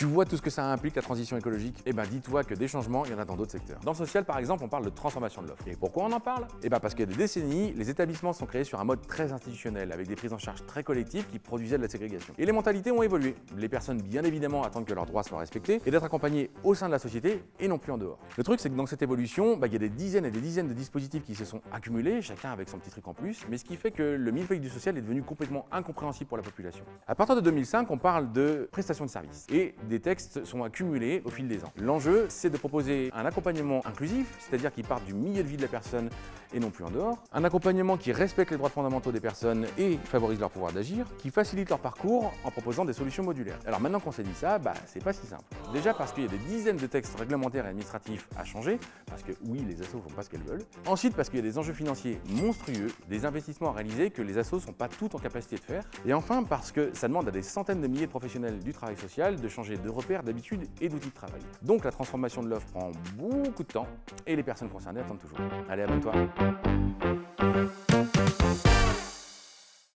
Tu vois tout ce que ça implique la transition écologique? Eh ben dis-toi que des changements, il y en a dans d'autres secteurs. Dans le social par exemple, on parle de transformation de l'offre. Et pourquoi on en parle? Eh ben parce qu'il y a des décennies, les établissements sont créés sur un mode très institutionnel, avec des prises en charge très collectives qui produisaient de la ségrégation. Et les mentalités ont évolué. Les personnes bien évidemment attendent que leurs droits soient respectés et d'être accompagnées au sein de la société et non plus en dehors. Le truc c'est que dans cette évolution, il y a des dizaines et des dizaines de dispositifs qui se sont accumulés, chacun avec son petit truc en plus, mais ce qui fait que le millefeuille du social est devenu complètement incompréhensible pour la population. À partir de 2005, on parle de prestations de services et des textes sont accumulés au fil des ans. L'enjeu, c'est de proposer un accompagnement inclusif, c'est-à-dire qui part du milieu de vie de la personne et non plus en dehors, un accompagnement qui respecte les droits fondamentaux des personnes et favorise leur pouvoir d'agir, qui facilite leur parcours en proposant des solutions modulaires. Alors maintenant qu'on s'est dit ça, c'est pas si simple. Déjà parce qu'il y a des dizaines de textes réglementaires et administratifs à changer, parce que oui, les assos font pas ce qu'elles veulent. Ensuite parce qu'il y a des enjeux financiers monstrueux, des investissements à réaliser que les assos sont pas toutes en capacité de faire. Et enfin parce que ça demande à des centaines de milliers de professionnels du travail social de changer de repères, d'habitudes et d'outils de travail. Donc la transformation de l'offre prend beaucoup de temps et les personnes concernées attendent toujours. Allez, abonne-toi.